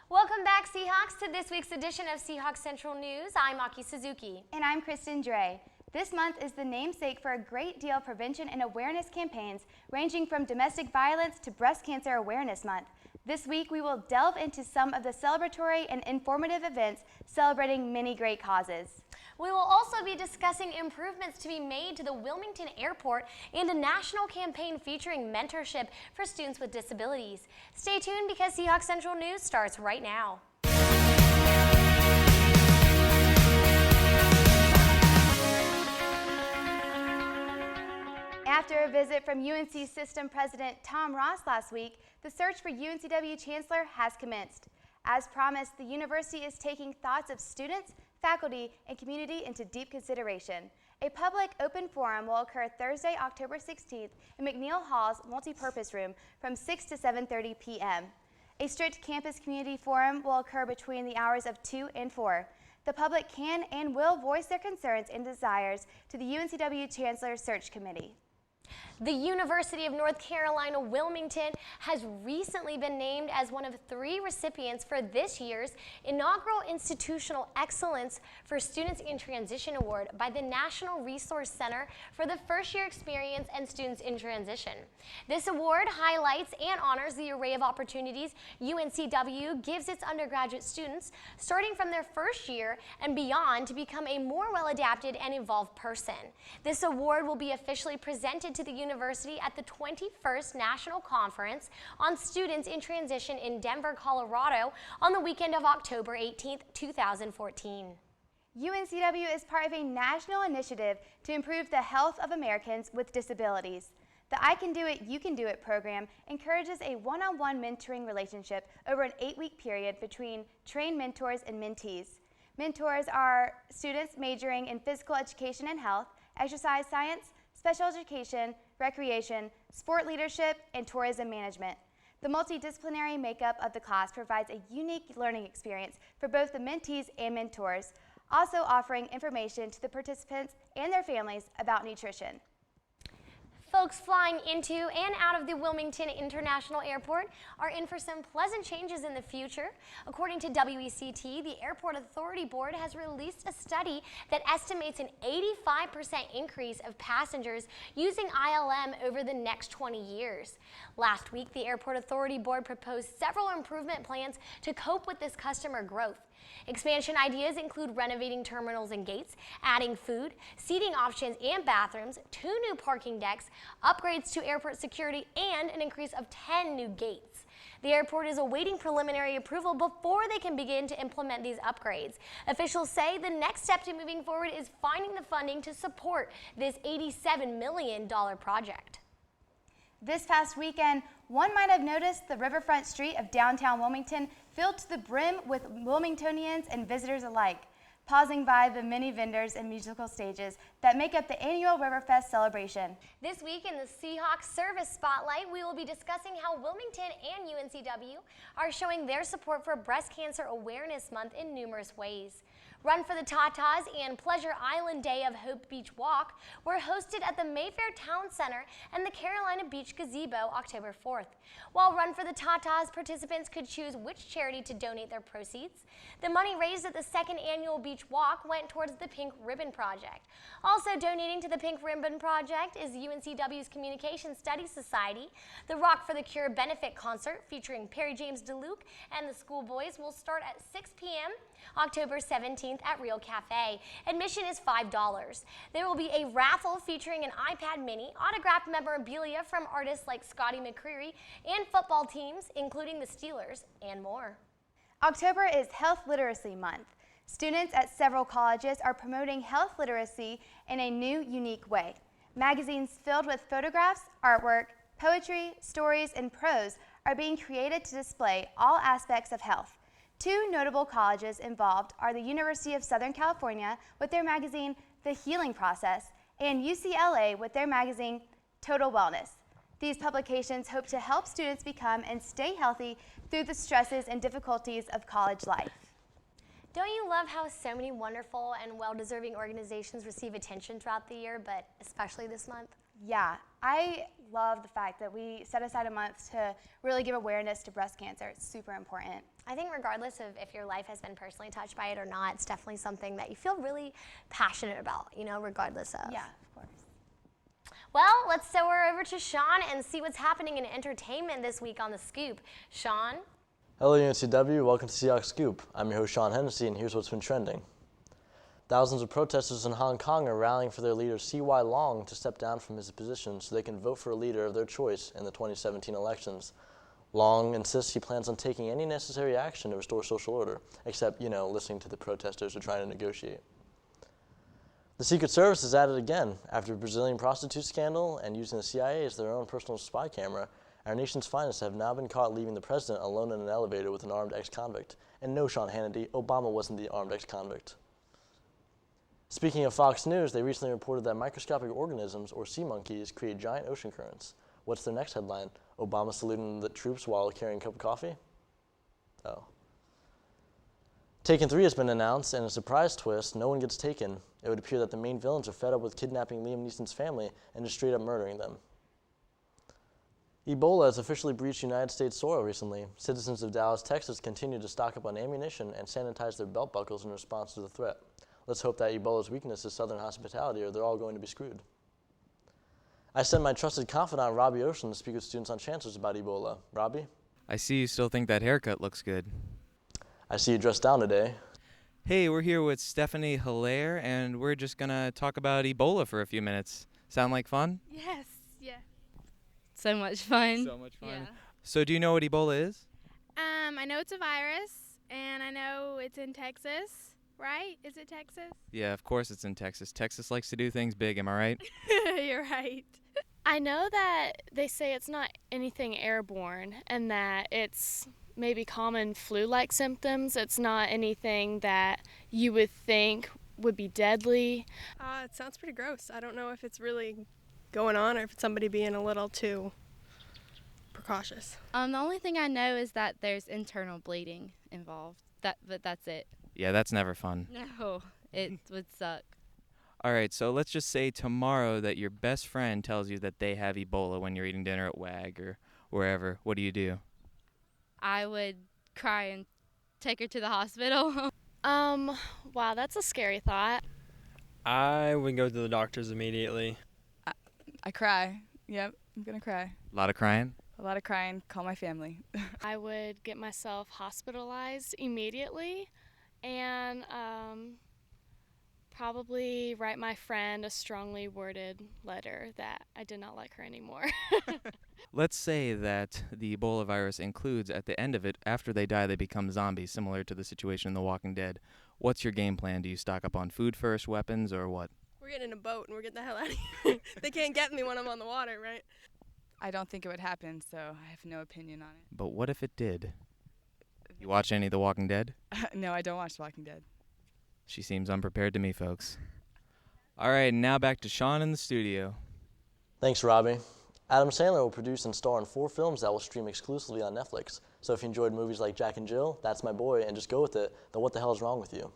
Welcome back, Seahawks, to this week's edition of Seahawks Central News. I'm Aki Suzuki. And I'm Kristen Dre. This month is the namesake for a great deal of prevention and awareness campaigns, ranging from domestic violence to Breast Cancer Awareness Month. This week, we will delve into some of the celebratory and informative events celebrating many great causes. We will also be discussing improvements to be made to the Wilmington Airport and a national campaign featuring mentorship for students with disabilities. Stay tuned because Seahawks Central News starts right now. After a visit from UNC System President Tom Ross last week, the search for UNCW Chancellor has commenced. As promised, the university is taking thoughts of students, faculty, and community into deep consideration. A public open forum will occur Thursday, October 16th in McNeil Hall's multipurpose room from 6 to 7:30 p.m. A strict campus community forum will occur between the hours of 2 and 4. The public can and will voice their concerns and desires to the UNCW Chancellor Search Committee. The University of North Carolina Wilmington has recently been named as one of 3 recipients for this year's inaugural Institutional Excellence for Students in Transition Award by the National Resource Center for the First Year Experience and Students in Transition. This award highlights and honors the array of opportunities UNCW gives its undergraduate students starting from their first year and beyond to become a more well-adapted and involved person. This award will be officially presented to the university at the 21st National Conference on Students in Transition in Denver, Colorado on the weekend of October 18th, 2014. UNCW is part of a national initiative to improve the health of Americans with disabilities. The I Can Do It, You Can Do It program encourages a one-on-one mentoring relationship over an 8-week period between trained mentors and mentees. Mentors are students majoring in physical education and health, exercise science, special education, recreation, sport leadership, and tourism management. The multidisciplinary makeup of the class provides a unique learning experience for both the mentees and mentors, also offering information to the participants and their families about nutrition. Folks flying into and out of the Wilmington International Airport are in for some pleasant changes in the future. According to WECT, the Airport Authority Board has released a study that estimates an 85% increase of passengers using ILM over the next 20 years. Last week, the Airport Authority Board proposed several improvement plans to cope with this customer growth. Expansion ideas include renovating terminals and gates, adding food, seating options and bathrooms, 2 new parking decks, upgrades to airport security, and an increase of 10 new gates. The airport is awaiting preliminary approval before they can begin to implement these upgrades. Officials say the next step to moving forward is finding the funding to support this $87 million project. This past weekend, one might have noticed the riverfront street of downtown Wilmington filled to the brim with Wilmingtonians and visitors alike, pausing by the many vendors and musical stages that make up the annual Riverfest celebration. This week in the Seahawks Service Spotlight, we will be discussing how Wilmington and UNCW are showing their support for Breast Cancer Awareness Month in numerous ways. Run for the Tatas and Pleasure Island Day of Hope Beach Walk were hosted at the Mayfair Town Center and the Carolina Beach Gazebo October 4th. While Run for the Tatas participants could choose which charity to donate their proceeds, the money raised at the second annual Beach Walk went towards the Pink Ribbon Project. Also donating to the Pink Ribbon Project is UNCW's Communication Studies Society. The Rock for the Cure benefit concert featuring Perry James DeLuke and the Schoolboys will start at 6 p.m. October 17th at Real Cafe. Admission is $5. There will be a raffle featuring an iPad mini, autographed memorabilia from artists like Scotty McCreery, and football teams, including the Steelers, and more. October is Health Literacy Month. Students at several colleges are promoting health literacy in a new, unique way. Magazines filled with photographs, artwork, poetry, stories, and prose are being created to display all aspects of health. 2 notable colleges involved are the University of Southern California with their magazine, The Healing Process, and UCLA with their magazine, Total Wellness. These publications hope to help students become and stay healthy through the stresses and difficulties of college life. Don't you love how so many wonderful and well-deserving organizations receive attention throughout the year, but especially this month? Yeah, I love the fact that we set aside a month to really give awareness to breast cancer. It's super important. I think regardless of if your life has been personally touched by it or not, it's definitely something that you feel really passionate about, you know, regardless of. Yeah, of course. Well, let's soar over to Sean and see what's happening in entertainment this week on The Scoop. Sean? Hello UNCW, welcome to Seahawks Scoop. I'm your host Sean Hennessy, and here's what's been trending. Thousands of protesters in Hong Kong are rallying for their leader C.Y. Long to step down from his position so they can vote for a leader of their choice in the 2017 elections. Long insists he plans on taking any necessary action to restore social order, except, listening to the protesters or trying to negotiate. The Secret Service is at it again. After a Brazilian prostitute scandal and using the CIA as their own personal spy camera, our nation's finest have now been caught leaving the president alone in an elevator with an armed ex-convict. And no, Sean Hannity, Obama wasn't the armed ex-convict. Speaking of Fox News, they recently reported that microscopic organisms, or sea monkeys, create giant ocean currents. What's their next headline? Obama saluting the troops while carrying a cup of coffee? Oh. Taken 3 has been announced, and a surprise twist, no one gets taken. It would appear that the main villains are fed up with kidnapping Liam Neeson's family and just straight up murdering them. Ebola has officially breached United States soil recently. Citizens of Dallas, Texas continue to stock up on ammunition and sanitize their belt buckles in response to the threat. Let's hope that Ebola's weakness is Southern hospitality, or they're all going to be screwed. I sent my trusted confidant, Robbie Ocean, to speak with students on Chancellors about Ebola. Robbie? I see you still think that haircut looks good. I see you dressed down today. Hey, we're here with Stephanie Hilaire, and we're just going to talk about Ebola for a few minutes. Sound like fun? Yes, yeah. So much fun. So much fun. Yeah. So do you know what Ebola is? I know it's a virus, and I know it's in Texas, right? Is it Texas? Yeah, of course it's in Texas. Texas likes to do things big, am I right? You're right. I know that they say it's not anything airborne and that it's maybe common flu-like symptoms. It's not anything that you would think would be deadly. It sounds pretty gross. I don't know if it's really going on or if it's somebody being a little too precautious. The only thing I know is that there's internal bleeding involved. But that's it. Yeah, that's never fun. No, it would suck. All right, so let's just say tomorrow that your best friend tells you that they have Ebola when you're eating dinner at WAG or wherever. What do? I would cry and take her to the hospital. Wow, that's a scary thought. I would go to the doctors immediately. I cry. Yep, I'm gonna cry. A lot of crying? A lot of crying. Call my family. I would get myself hospitalized immediately and probably write my friend a strongly worded letter that I did not like her anymore. Let's say that the Ebola virus includes, at the end of it, after they die, they become zombies, similar to the situation in The Walking Dead. What's your game plan? Do you stock up on food first, weapons, or what? We're getting in a boat and we're getting the hell out of here. They can't get me when I'm on the water, right? I don't think it would happen, so I have no opinion on it. But what if it did? You watch any of The Walking Dead? No, I don't watch The Walking Dead. She seems unprepared to me, folks. All right, now back to Sean in the studio. Thanks, Robbie. Adam Sandler will produce and star in 4 films that will stream exclusively on Netflix. So if you enjoyed movies like Jack and Jill, That's My Boy, and Just Go With It, then what the hell is wrong with you?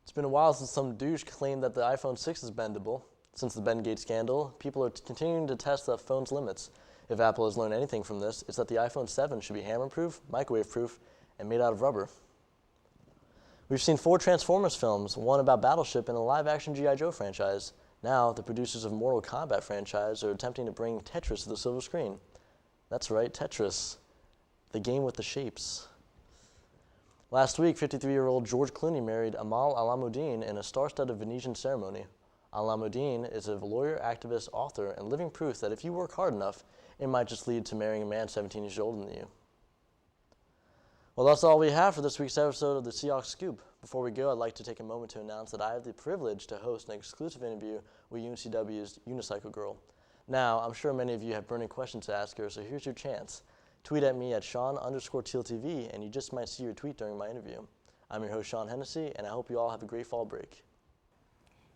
It's been a while since some douche claimed that the iPhone 6 is bendable. Since the Bendgate scandal, people are continuing to test the phone's limits. If Apple has learned anything from this, it's that the iPhone 7 should be hammer-proof, microwave-proof, and made out of rubber. We've seen 4 Transformers films, one about Battleship and a live-action G.I. Joe franchise. Now, the producers of Mortal Kombat franchise are attempting to bring Tetris to the silver screen. That's right, Tetris, the game with the shapes. Last week, 53-year-old George Clooney married Amal Alamuddin in a star-studded Venetian ceremony. Alamuddin is a lawyer, activist, author, and living proof that if you work hard enough, it might just lead to marrying a man 17 years older than you. Well, that's all we have for this week's episode of the Seahawks Scoop. Before we go, I'd like to take a moment to announce that I have the privilege to host an exclusive interview with UNCW's unicycle girl. Now, I'm sure many of you have burning questions to ask her, so here's your chance. Tweet at me at Sean_TealTV, and you just might see your tweet during my interview. I'm your host, Sean Hennessy, and I hope you all have a great fall break.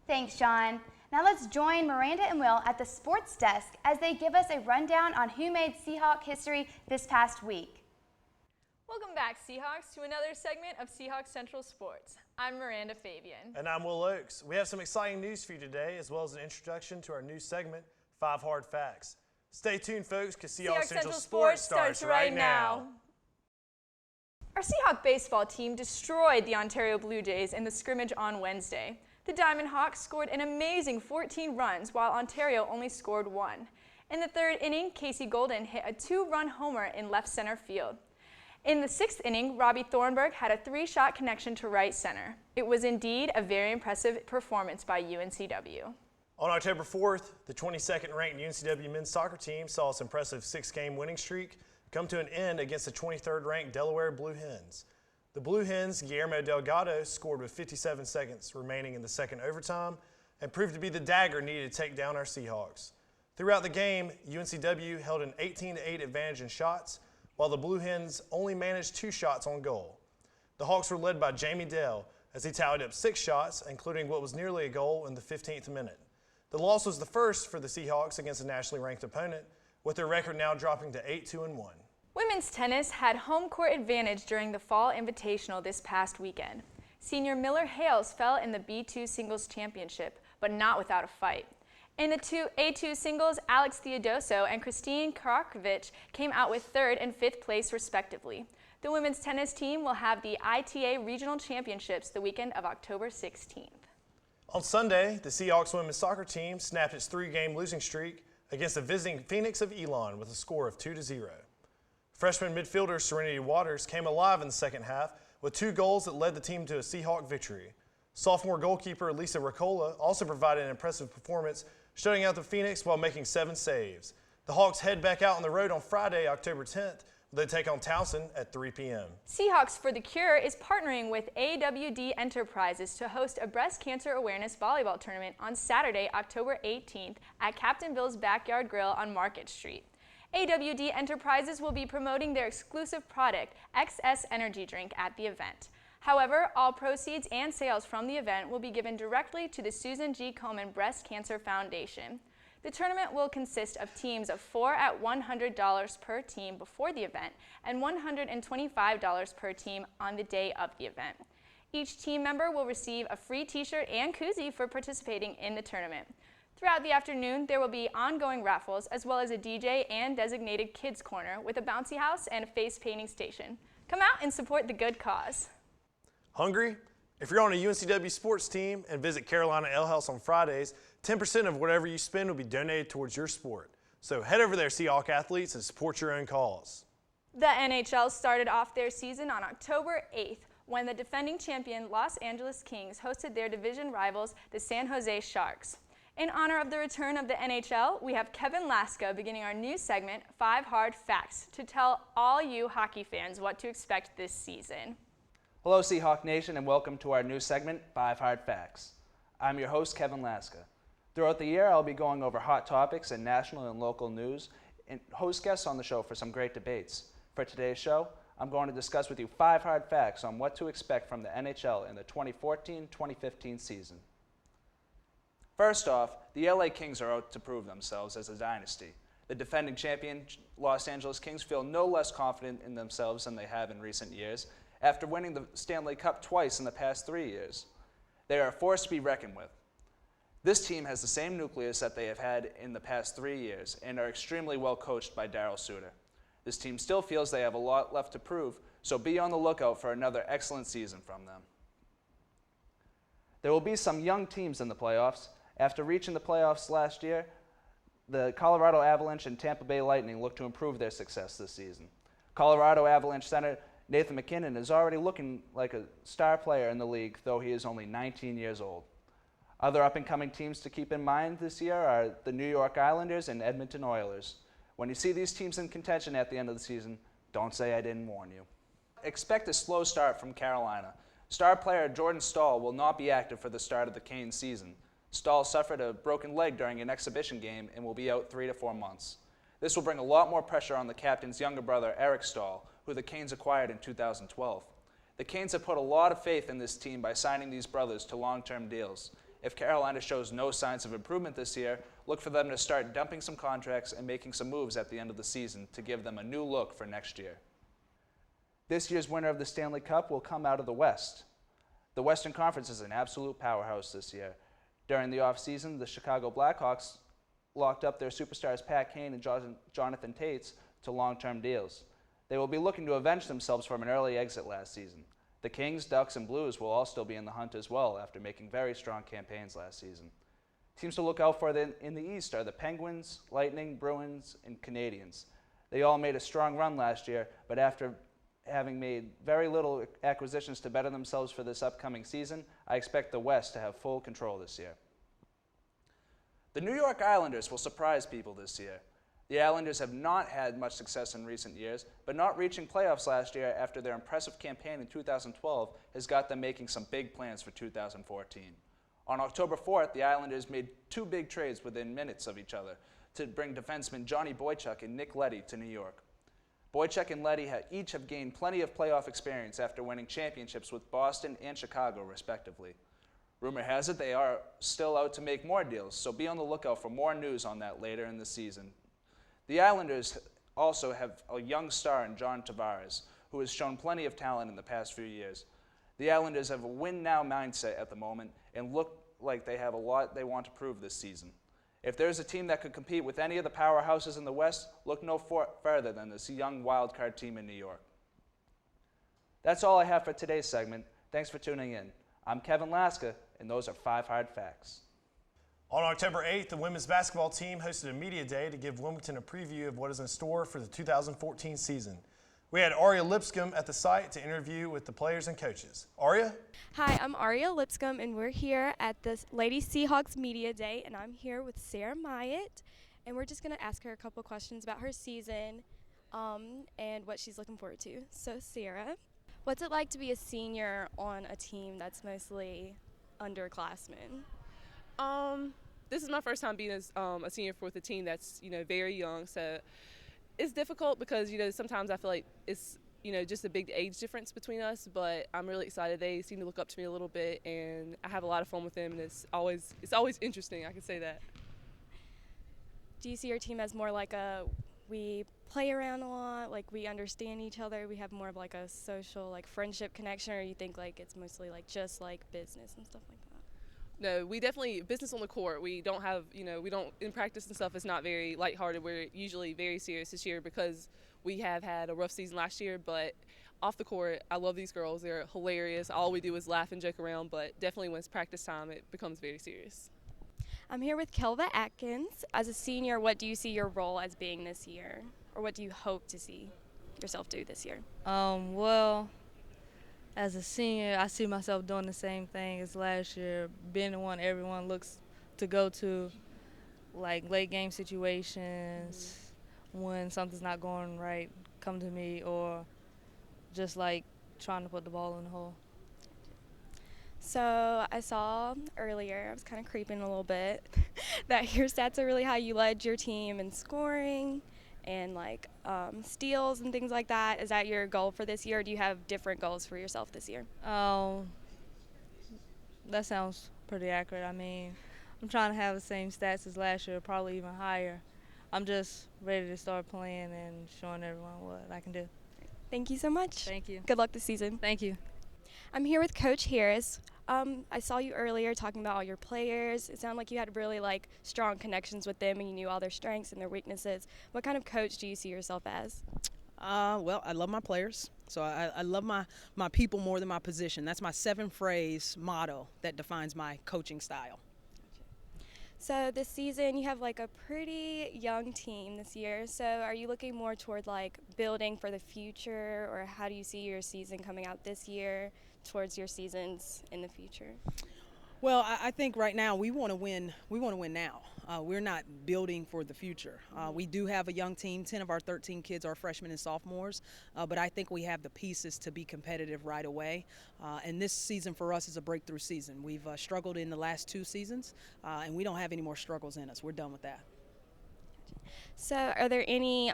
Thanks, Sean. Now let's join Miranda and Will at the sports desk as they give us a rundown on who made Seahawk history this past week. Welcome back, Seahawks, to another segment of Seahawks Central Sports. I'm Miranda Fabian. And I'm Will Oakes. We have some exciting news for you today, as well as an introduction to our new segment, 5 Hard Facts. Stay tuned, folks, because Seahawks Central Sports starts right now. Our Seahawk baseball team destroyed the Ontario Blue Jays in the scrimmage on Wednesday. The Diamond Hawks scored an amazing 14 runs, while Ontario only scored 1. In the third inning, Casey Golden hit a 2-run homer in left center field. In the sixth inning, Robbie Thornburg had a 3-shot connection to right center. It was indeed a very impressive performance by UNCW. On October 4th, the 22nd ranked UNCW men's soccer team saw its impressive 6-game winning streak come to an end against the 23rd ranked Delaware Blue Hens. The Blue Hens' Guillermo Delgado scored with 57 seconds remaining in the second overtime and proved to be the dagger needed to take down our Seahawks. Throughout the game, UNCW held an 18-8 advantage in shots, while the Blue Hens only managed 2 shots on goal. The Hawks were led by Jamie Dell as he tallied up 6 shots, including what was nearly a goal in the 15th minute. The loss was the first for the Seahawks against a nationally ranked opponent, with their record now dropping to 8-2-1. Women's tennis had home court advantage during the Fall Invitational this past weekend. Senior Miller Hales fell in the B2 Singles Championship, but not without a fight. In the A2 singles, Alex Theodoso and Christine Karakovic came out with 3rd and 5th place respectively. The women's tennis team will have the ITA Regional Championships the weekend of October 16th. On Sunday, the Seahawks women's soccer team snapped its 3-game losing streak against the visiting Phoenix of Elon with a score of 2-0. Freshman midfielder Serenity Waters came alive in the second half with 2 goals that led the team to a Seahawk victory. Sophomore goalkeeper Lisa Ricola also provided an impressive performance, shutting out the Phoenix while making 7 saves. The Hawks head back out on the road on Friday, October 10th. They take on Towson at 3 p.m. Seahawks for the Cure is partnering with AWD Enterprises to host a breast cancer awareness volleyball tournament on Saturday, October 18th at Captain Bill's Backyard Grill on Market Street. AWD Enterprises will be promoting their exclusive product, XS Energy Drink, at the event. However, all proceeds and sales from the event will be given directly to the Susan G. Komen Breast Cancer Foundation. The tournament will consist of teams of 4 at $100 per team before the event and $125 per team on the day of the event. Each team member will receive a free t-shirt and koozie for participating in the tournament. Throughout the afternoon, there will be ongoing raffles as well as a DJ and designated kids corner with a bouncy house and a face painting station. Come out and support the good cause. Hungry? If you're on a UNCW sports team and visit Carolina Ale House on Fridays, 10% of whatever you spend will be donated towards your sport. So head over there, Seahawk athletes, and support your own cause. The NHL started off their season on October 8th when the defending champion Los Angeles Kings hosted their division rivals, the San Jose Sharks. In honor of the return of the NHL, we have Kevin Laska beginning our new segment, 5 Hard Facts, to tell all you hockey fans what to expect this season. Hello, Seahawk Nation, and welcome to our new segment, 5 Hard Facts. I'm your host, Kevin Laska. Throughout the year, I'll be going over hot topics and national and local news and host guests on the show for some great debates. For today's show, I'm going to discuss with you 5 hard facts on what to expect from the NHL in the 2014-2015 season. First off, the LA Kings are out to prove themselves as a dynasty. The defending champion Los Angeles Kings feel no less confident in themselves than they have in recent years after winning the Stanley Cup twice in the past 3 years. They are a force to be reckoned with. This team has the same nucleus that they have had in the past 3 years and are extremely well coached by Daryl Suter. This team still feels they have a lot left to prove, so be on the lookout for another excellent season from them. There will be some young teams in the playoffs. After reaching the playoffs last year, the Colorado Avalanche and Tampa Bay Lightning look to improve their success this season. Colorado Avalanche center Nathan MacKinnon is already looking like a star player in the league, though he is only 19 years old. Other up-and-coming teams to keep in mind this year are the New York Islanders and Edmonton Oilers. When you see these teams in contention at the end of the season, don't say I didn't warn you. Expect a slow start from Carolina. Star player Jordan Staal will not be active for the start of the Canes season. Staal suffered a broken leg during an exhibition game and will be out 3 to 4 months. This will bring a lot more pressure on the captain's younger brother, Eric Staal, who the Canes acquired in 2012. The Canes have put a lot of faith in this team by signing these brothers to long-term deals. If Carolina shows no signs of improvement this year, look for them to start dumping some contracts and making some moves at the end of the season to give them a new look for next year. This year's winner of the Stanley Cup will come out of the West. The Western Conference is an absolute powerhouse this year. During the offseason, the Chicago Blackhawks locked up their superstars Pat Kane and Jonathan Tates to long-term deals. They will be looking to avenge themselves from an early exit last season. The Kings, Ducks, and Blues will all still be in the hunt as well after making very strong campaigns last season. Teams to look out for in the East are the Penguins, Lightning, Bruins, and Canadiens. They all made a strong run last year, but after having made very little acquisitions to better themselves for this upcoming season, I expect the West to have full control this year. The New York Islanders will surprise people this year. The Islanders have not had much success in recent years, but not reaching playoffs last year after their impressive campaign in 2012 has got them making some big plans for 2014. On October 4th, the Islanders made 2 big trades within minutes of each other to bring defensemen Johnny Boychuk and Nick Leddy to New York. Boychuk and Leddy each have gained plenty of playoff experience after winning championships with Boston and Chicago, respectively. Rumor has it they are still out to make more deals, so be on the lookout for more news on that later in the season. The Islanders also have a young star in John Tavares, who has shown plenty of talent in the past few years. The Islanders have a win-now mindset at the moment and look like they have a lot they want to prove this season. If there's a team that could compete with any of the powerhouses in the West, look no further than this young wildcard team in New York. That's all I have for today's segment. Thanks for tuning in. I'm Kevin Laska, and those are 5 hard facts. On October 8th, the women's basketball team hosted a media day to give Wilmington a preview of what is in store for the 2014 season. We had Aria Lipscomb at the site to interview with the players and coaches. Aria? Hi, I'm Aria Lipscomb, and we're here at the Lady Seahawks Media Day, and I'm here with Sarah Myatt, and we're just going to ask her a couple questions about her season and what she's looking forward to. So, Sarah, what's it like to be a senior on a team that's mostly underclassmen? This is my first time being a senior with a team that's, very young, so it's difficult because, sometimes I feel like it's, just a big age difference between us, but I'm really excited. They seem to look up to me a little bit, and I have a lot of fun with them, and it's always interesting, I can say that. Do you see your team as more like we play around a lot, like we understand each other, we have more of like a social, like friendship connection, or you think like it's mostly like just like business and stuff like that? No, we definitely, business on the court, we don't have, in practice and stuff, it's not very lighthearted. We're usually very serious this year because we have had a rough season last year, but off the court, I love these girls. They're hilarious. All we do is laugh and joke around, but definitely when it's practice time, it becomes very serious. I'm here with Kelva Atkins. As a senior, what do you see your role as being this year? Or what do you hope to see yourself do this year? Well, as a senior, I see myself doing the same thing as last year, being the one everyone looks to go to, like late game situations, when something's not going right, come to me, or just like trying to put the ball in the hole. So I saw earlier, I was kind of creeping a little bit, that your stats are really high. You led your team in scoring and like steals and things like that. Is that your goal for this year, or do you have different goals for yourself this year? That sounds pretty accurate. I mean, I'm trying to have the same stats as last year, probably even higher. I'm just ready to start playing and showing everyone what I can do. Thank you so much. Thank you. Good luck this season. Thank you. I'm here with Coach Harris. I saw you earlier talking about all your players. It sounded like you had really like strong connections with them and you knew all their strengths and their weaknesses. What kind of coach do you see yourself as? Well, I love my players. So I love my people more than my position. That's my 7-phrase motto that defines my coaching style. So this season you have like a pretty young team this year. So are you looking more toward like building for the future, or how do you see your season coming out this year towards your seasons in the future? Well, I think right now we want to win. We want to win now. We're not building for the future. We do have a young team. 10 of our 13 kids are freshmen and sophomores, but I think we have the pieces to be competitive right away. And this season for us is a breakthrough season. We've struggled in the last 2 seasons, and we don't have any more struggles in us. We're done with that. So are there any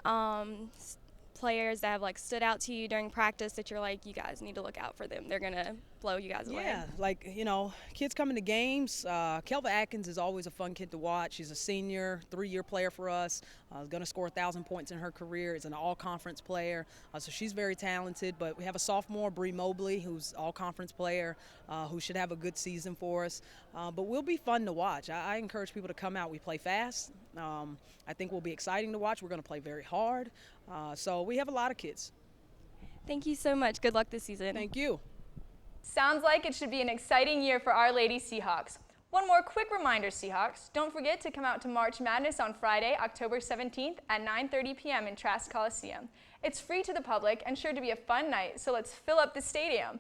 players that have like stood out to you during practice that you're like, you guys need to look out for them, they're gonna blow you guys away? Yeah, like, you know, kids coming to games. Kelva Atkins is always a fun kid to watch. She's a senior, 3-year player for us. Going to score 1,000 points in her career. Is an all-conference player, so she's very talented. But we have a sophomore, Bree Mobley, who's all-conference player, who should have a good season for us. But we'll be fun to watch. I encourage people to come out. We play fast. I think we'll be exciting to watch. We're going to play very hard. So we have a lot of kids. Thank you so much. Good luck this season. Thank you. Sounds like it should be an exciting year for our Lady Seahawks. One more quick reminder, Seahawks. Don't forget to come out to March Madness on Friday, October 17th at 9:30 p.m. in Trask Coliseum. It's free to the public and sure to be a fun night, so let's fill up the stadium.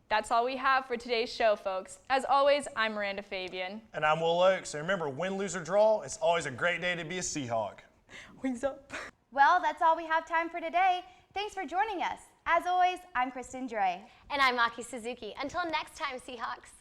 That's all we have for today's show, folks. As always, I'm Miranda Fabian. And I'm Will Oakes. And remember, win, lose, or draw, it's always a great day to be a Seahawk. Wings up. Well, that's all we have time for today. Thanks for joining us. As always, I'm Kristen Dre. And I'm Maki Suzuki. Until next time, Seahawks.